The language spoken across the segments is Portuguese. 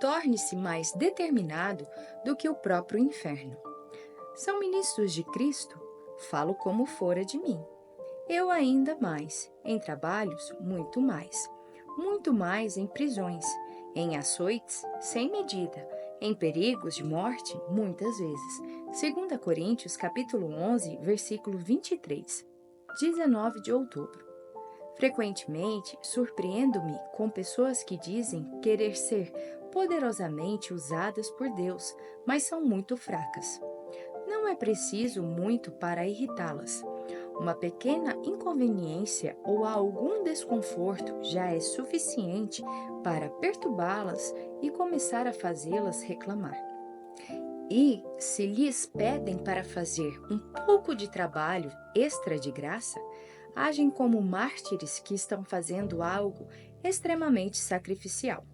torne-se mais determinado do que o próprio inferno. São ministros de Cristo? Falo como fora de mim. Eu ainda mais, em trabalhos, muito mais em prisões, em açoites sem medida, em perigos de morte, muitas vezes. 2 Coríntios capítulo 11, versículo 23, 19 de outubro. Frequentemente, surpreendo-me com pessoas que dizem querer ser poderosamente usadas por Deus, mas são muito fracas. Não é preciso muito para irritá-las. Uma pequena inconveniência ou algum desconforto já é suficiente para perturbá-las e começar a fazê-las reclamar. E, se lhes pedem para fazer um pouco de trabalho extra de graça, agem como mártires que estão fazendo algo extremamente sacrificial.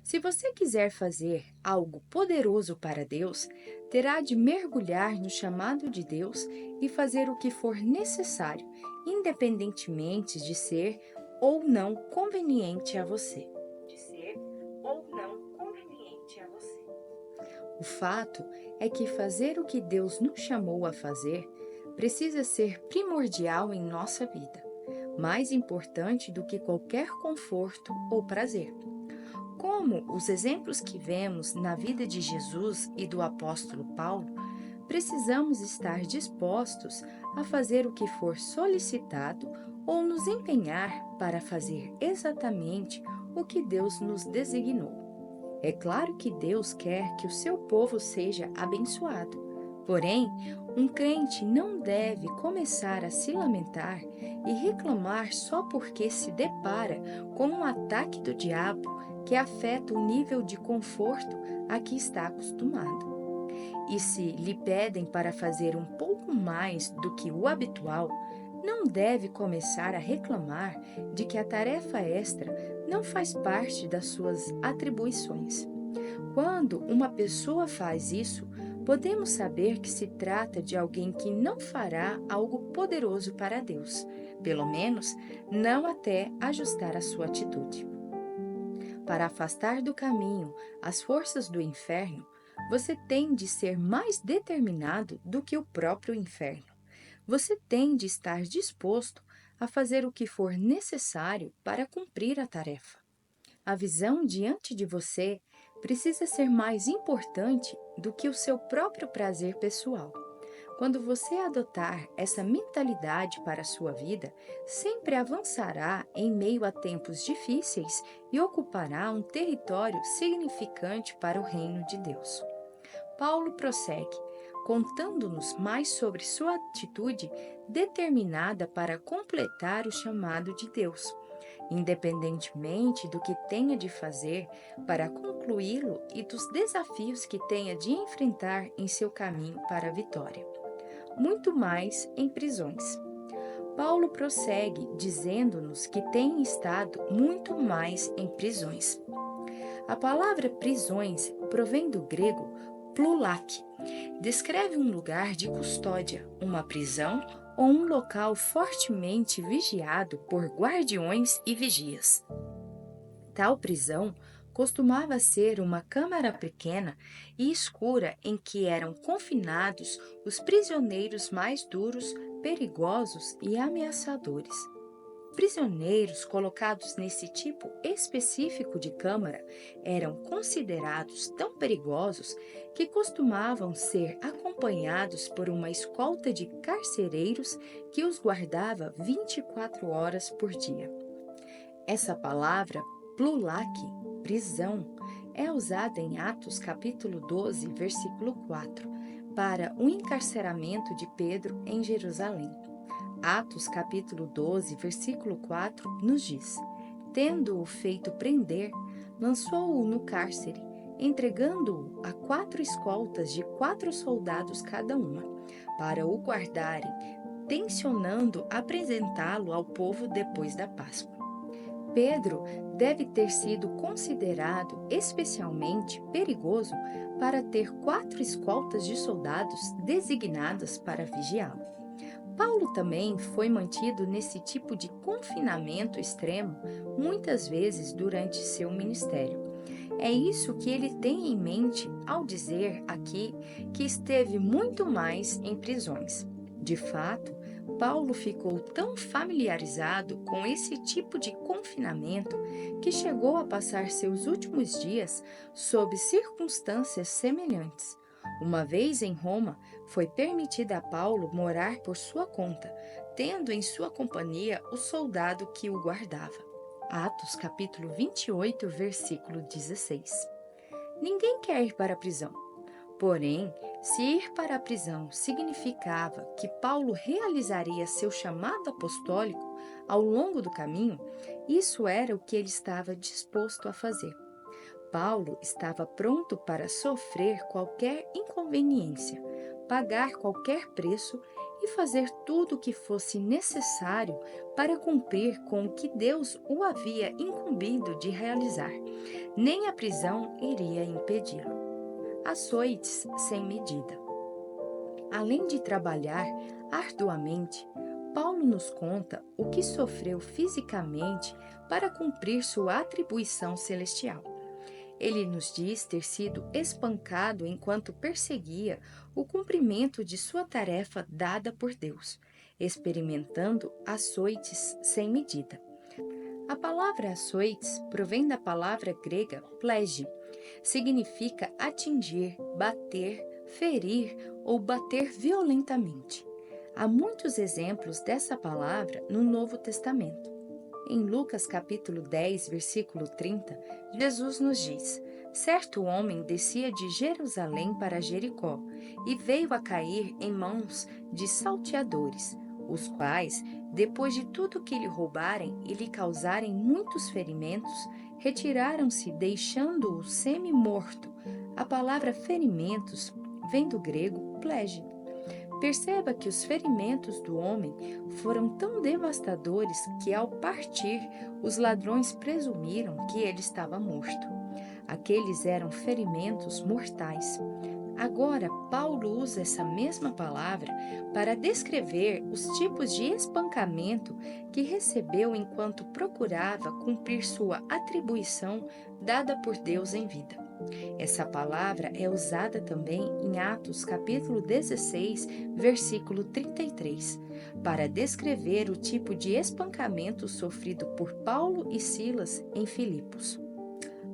Se você quiser fazer algo poderoso para Deus, terá de mergulhar no chamado de Deus e fazer o que for necessário, independentemente de ser ou não conveniente a você. O fato é que fazer o que Deus nos chamou a fazer precisa ser primordial em nossa vida, mais importante do que qualquer conforto ou prazer. Como os exemplos que vemos na vida de Jesus e do apóstolo Paulo, precisamos estar dispostos a fazer o que for solicitado ou nos empenhar para fazer exatamente o que Deus nos designou. É claro que Deus quer que o seu povo seja abençoado. Porém, um crente não deve começar a se lamentar e reclamar só porque se depara com um ataque do diabo que afeta o nível de conforto a que está acostumado. E se lhe pedem para fazer um pouco mais do que o habitual, não deve começar a reclamar de que a tarefa extra não faz parte das suas atribuições. Quando uma pessoa faz isso, podemos saber que se trata de alguém que não fará algo poderoso para Deus, pelo menos não até ajustar a sua atitude. Para afastar do caminho as forças do inferno, você tem de ser mais determinado do que o próprio inferno. Você tem de estar disposto a fazer o que for necessário para cumprir a tarefa. A visão diante de você precisa ser mais importante do que o seu próprio prazer pessoal. Quando você adotar essa mentalidade para a sua vida, sempre avançará em meio a tempos difíceis e ocupará um território significante para o reino de Deus. Paulo prossegue, contando-nos mais sobre sua atitude determinada para completar o chamado de Deus, independentemente do que tenha de fazer para concluí-lo e dos desafios que tenha de enfrentar em seu caminho para a vitória. Muito mais em prisões. Paulo prossegue dizendo-nos que tem estado muito mais em prisões. A palavra prisões provém do grego plulak. Descreve um lugar de custódia, uma prisão ou um local fortemente vigiado por guardiões e vigias. Tal prisão costumava ser uma câmara pequena e escura em que eram confinados os prisioneiros mais duros, perigosos e ameaçadores. Prisioneiros colocados nesse tipo específico de câmara eram considerados tão perigosos que costumavam ser acompanhados por uma escolta de carcereiros que os guardava 24 horas por dia. Essa palavra, plulak, prisão, é usada em Atos capítulo 12, versículo 4, para o encarceramento de Pedro em Jerusalém. Atos capítulo 12, versículo 4, nos diz: Tendo-o feito prender, lançou-o no cárcere, entregando-o a 4 escoltas de 4 soldados cada uma, para o guardarem, tencionando apresentá-lo ao povo depois da Páscoa. Pedro deve ter sido considerado especialmente perigoso para ter 4 escoltas de soldados designadas para vigiá-lo. Paulo também foi mantido nesse tipo de confinamento extremo muitas vezes durante seu ministério. É isso que ele tem em mente ao dizer aqui que esteve muito mais em prisões. De fato, Paulo ficou tão familiarizado com esse tipo de confinamento que chegou a passar seus últimos dias sob circunstâncias semelhantes. Uma vez em Roma, foi permitido a Paulo morar por sua conta, tendo em sua companhia o soldado que o guardava. Atos capítulo 28, versículo 16. Ninguém quer ir para a prisão. Porém, se ir para a prisão significava que Paulo realizaria seu chamado apostólico ao longo do caminho, isso era o que ele estava disposto a fazer. Paulo estava pronto para sofrer qualquer inconveniência, pagar qualquer preço e fazer tudo o que fosse necessário para cumprir com o que Deus o havia incumbido de realizar. Nem a prisão iria impedi-lo. Açoites sem medida. Além de trabalhar arduamente, Paulo nos conta o que sofreu fisicamente para cumprir sua atribuição celestial. Ele nos diz ter sido espancado enquanto perseguia o cumprimento de sua tarefa dada por Deus, experimentando açoites sem medida. A palavra açoites provém da palavra grega plege. Significa atingir, bater, ferir ou bater violentamente. Há muitos exemplos dessa palavra no Novo Testamento. Em Lucas capítulo 10, versículo 30, Jesus nos diz: certo homem descia de Jerusalém para Jericó e veio a cair em mãos de salteadores, os quais, depois de tudo que lhe roubarem e lhe causarem muitos ferimentos, retiraram-se deixando-o semi-morto. A palavra ferimentos vem do grego plege. Perceba que os ferimentos do homem foram tão devastadores que, ao partir, os ladrões presumiram que ele estava morto. Aqueles eram ferimentos mortais. Agora, Paulo usa essa mesma palavra para descrever os tipos de espancamento que recebeu enquanto procurava cumprir sua atribuição dada por Deus em vida. Essa palavra é usada também em Atos capítulo 16, versículo 33, para descrever o tipo de espancamento sofrido por Paulo e Silas em Filipos.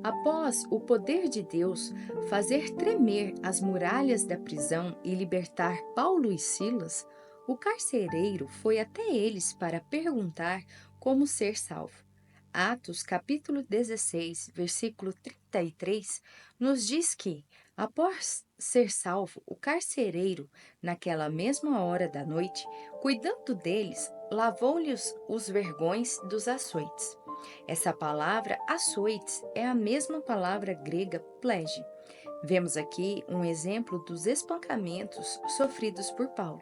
Após o poder de Deus fazer tremer as muralhas da prisão e libertar Paulo e Silas, o carcereiro foi até eles para perguntar como ser salvo. Atos capítulo 16, versículo 33, nos diz que, após ser salvo, o carcereiro, naquela mesma hora da noite, cuidando deles, lavou-lhes os vergões dos açoites. Essa palavra açoites é a mesma palavra grega plege. Vemos aqui um exemplo dos espancamentos sofridos por Paulo.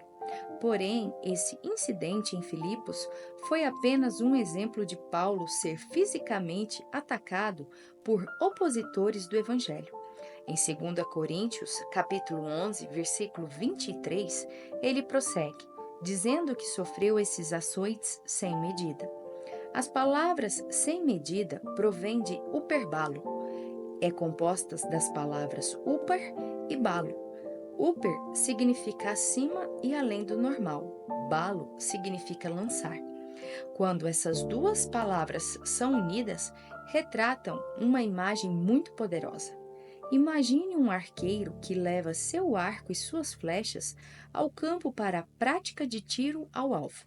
Porém, esse incidente em Filipos foi apenas um exemplo de Paulo ser fisicamente atacado por opositores do Evangelho. Em 2 Coríntios, capítulo 11, versículo 23, ele prossegue, dizendo que sofreu esses açoites sem medida. As palavras sem medida provêm de uperbalo. É compostas das palavras upar e balo. Upper significa acima e além do normal. Balo significa lançar. Quando essas duas palavras são unidas, retratam uma imagem muito poderosa. Imagine um arqueiro que leva seu arco e suas flechas ao campo para a prática de tiro ao alvo.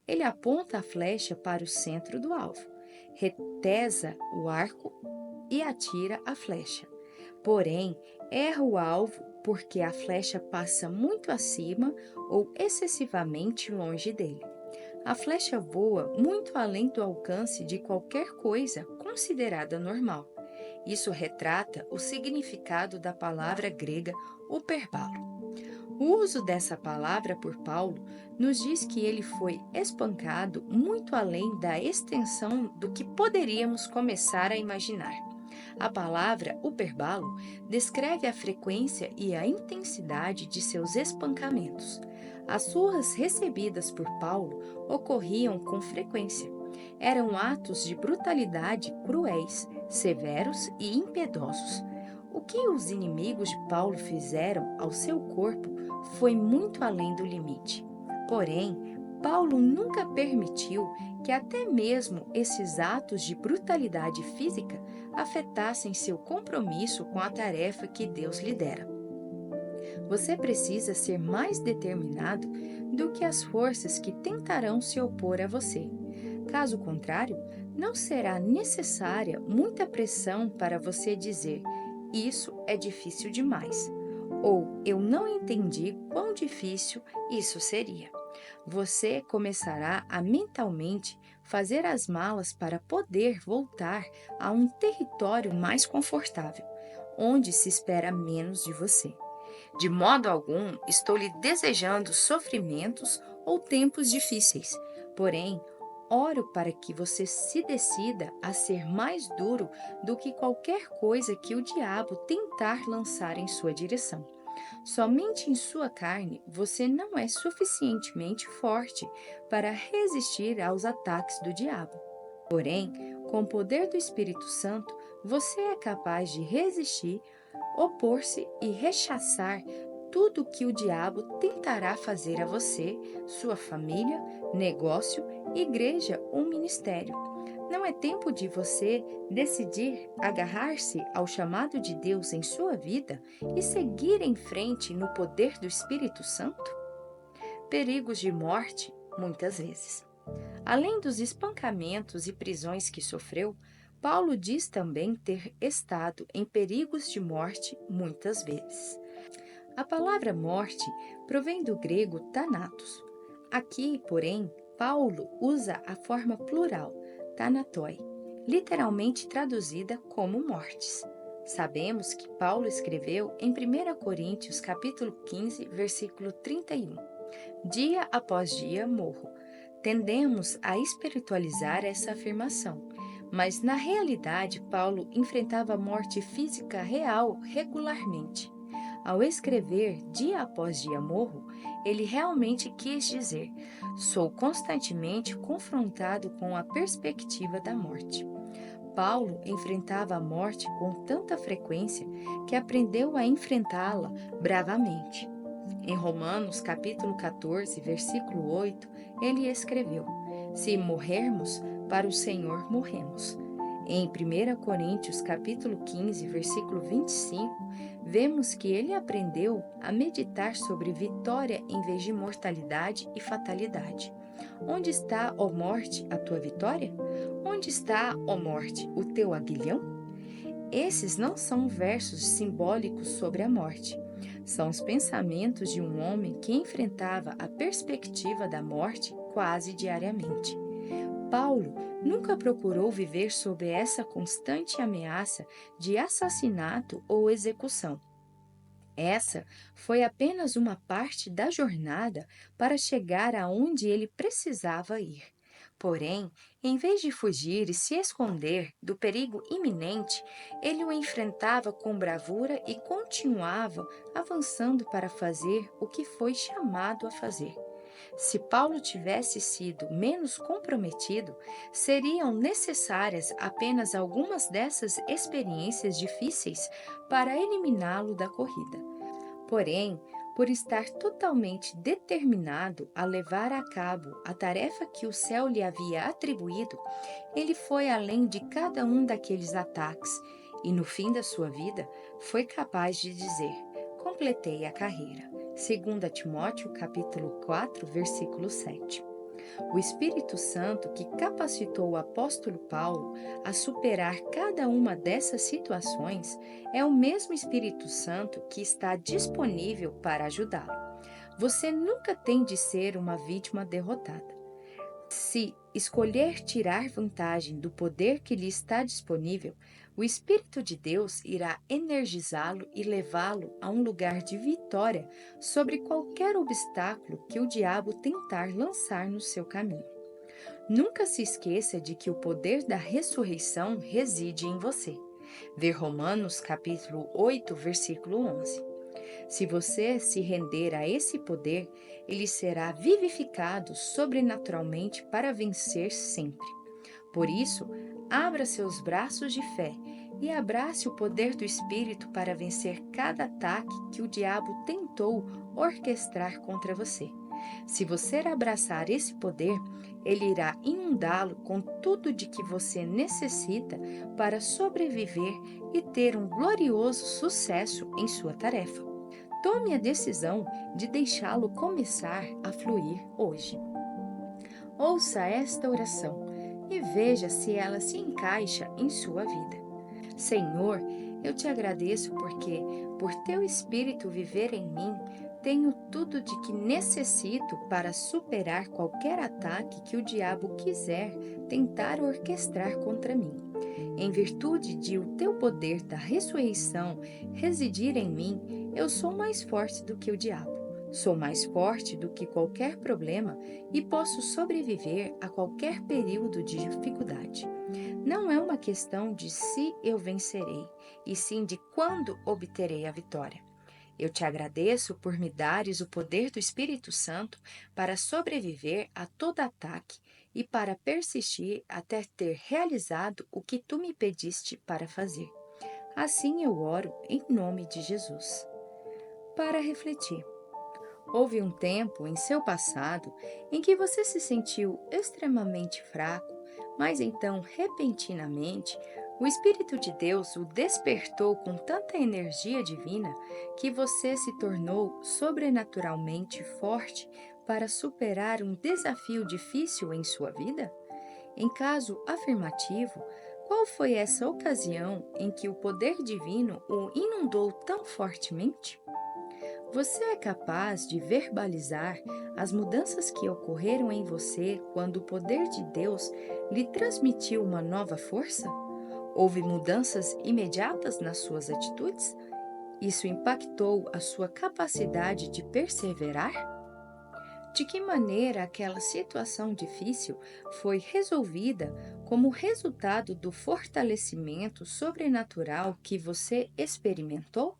Ele aponta a flecha para o centro do alvo, retesa o arco e atira a flecha. Porém, erra o alvo porque a flecha passa muito acima ou excessivamente longe dele. A flecha voa muito além do alcance de qualquer coisa considerada normal. Isso retrata o significado da palavra grega uperbalo. O uso dessa palavra por Paulo nos diz que ele foi espancado muito além da extensão do que poderíamos começar a imaginar. A palavra uperbalo descreve a frequência e a intensidade de seus espancamentos. As surras recebidas por Paulo ocorriam com frequência. Eram atos de brutalidade cruéis, severos e impiedosos. O que os inimigos de Paulo fizeram ao seu corpo foi muito além do limite. Porém, Paulo nunca permitiu que até mesmo esses atos de brutalidade física afetassem seu compromisso com a tarefa que Deus lhe dera. Você precisa ser mais determinado do que as forças que tentarão se opor a você. Caso contrário, não será necessária muita pressão para você dizer: "Isso é difícil demais", ou "Eu não entendi quão difícil isso seria". Você começará a mentalmente fazer as malas para poder voltar a um território mais confortável, onde se espera menos de você. De modo algum estou lhe desejando sofrimentos ou tempos difíceis, porém, oro para que você se decida a ser mais duro do que qualquer coisa que o diabo tentar lançar em sua direção. Somente em sua carne você não é suficientemente forte para resistir aos ataques do diabo. Porém, com o poder do Espírito Santo, você é capaz de resistir, opor-se e rechaçar tudo que o diabo tentará fazer a você, sua família, negócio, igreja ou ministério. Não é tempo de você decidir agarrar-se ao chamado de Deus em sua vida e seguir em frente no poder do Espírito Santo? Perigos de morte, muitas vezes. Além dos espancamentos e prisões que sofreu, Paulo diz também ter estado em perigos de morte muitas vezes. A palavra morte provém do grego thanatos. Aqui, porém, Paulo usa a forma plural, thanatoi, literalmente traduzida como mortes. Sabemos que Paulo escreveu em 1 Coríntios capítulo 15, versículo 31. Dia após dia morro. Tendemos a espiritualizar essa afirmação, mas na realidade Paulo enfrentava a morte física real regularmente. Ao escrever dia após dia morro, ele realmente quis dizer: sou constantemente confrontado com a perspectiva da morte. Paulo enfrentava a morte com tanta frequência que aprendeu a enfrentá-la bravamente. Em Romanos capítulo 14, versículo 8, ele escreveu: se morrermos, para o Senhor morremos. Em 1 Coríntios capítulo 15, versículo 25, vemos que ele aprendeu a meditar sobre vitória em vez de mortalidade e fatalidade. Onde está, ó morte, a tua vitória? Onde está, ó morte, o teu aguilhão? Esses não são versos simbólicos sobre a morte. São os pensamentos de um homem que enfrentava a perspectiva da morte quase diariamente. Paulo nunca procurou viver sob essa constante ameaça de assassinato ou execução. Essa foi apenas uma parte da jornada para chegar aonde ele precisava ir. Porém, em vez de fugir e se esconder do perigo iminente, ele o enfrentava com bravura e continuava avançando para fazer o que foi chamado a fazer. Se Paulo tivesse sido menos comprometido, seriam necessárias apenas algumas dessas experiências difíceis para eliminá-lo da corrida. Porém, por estar totalmente determinado a levar a cabo a tarefa que o céu lhe havia atribuído, ele foi além de cada um daqueles ataques e, no fim da sua vida, foi capaz de dizer: completei a carreira. 2 Timóteo capítulo 4, versículo 7. O Espírito Santo que capacitou o apóstolo Paulo a superar cada uma dessas situações é o mesmo Espírito Santo que está disponível para ajudá-lo. Você nunca tem de ser uma vítima derrotada. Se escolher tirar vantagem do poder que lhe está disponível, o Espírito de Deus irá energizá-lo e levá-lo a um lugar de vitória sobre qualquer obstáculo que o diabo tentar lançar no seu caminho. Nunca se esqueça de que o poder da ressurreição reside em você. Ver Romanos capítulo 8, versículo 11. Se você se render a esse poder, ele será vivificado sobrenaturalmente para vencer sempre. Por isso, abra seus braços de fé e abrace o poder do Espírito para vencer cada ataque que o diabo tentou orquestrar contra você. Se você abraçar esse poder, ele irá inundá-lo com tudo de que você necessita para sobreviver e ter um glorioso sucesso em sua tarefa. Tome a decisão de deixá-lo começar a fluir hoje. Ouça esta oração e veja se ela se encaixa em sua vida. Senhor, eu te agradeço porque, por teu Espírito viver em mim, tenho tudo de que necessito para superar qualquer ataque que o diabo quiser tentar orquestrar contra mim. Em virtude de o teu poder da ressurreição residir em mim, eu sou mais forte do que o diabo. Sou mais forte do que qualquer problema e posso sobreviver a qualquer período de dificuldade. Não é uma questão de se eu vencerei, e sim de quando obterei a vitória. Eu te agradeço por me dares o poder do Espírito Santo para sobreviver a todo ataque e para persistir até ter realizado o que tu me pediste para fazer. Assim eu oro em nome de Jesus. Para refletir. Houve um tempo em seu passado em que você se sentiu extremamente fraco, mas então, repentinamente, o Espírito de Deus o despertou com tanta energia divina que você se tornou sobrenaturalmente forte para superar um desafio difícil em sua vida? Em caso afirmativo, qual foi essa ocasião em que o poder divino o inundou tão fortemente? Você é capaz de verbalizar as mudanças que ocorreram em você quando o poder de Deus lhe transmitiu uma nova força? Houve mudanças imediatas nas suas atitudes? Isso impactou a sua capacidade de perseverar? De que maneira aquela situação difícil foi resolvida como resultado do fortalecimento sobrenatural que você experimentou?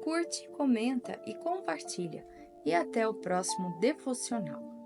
Curte, comenta e compartilha. E até o próximo devocional.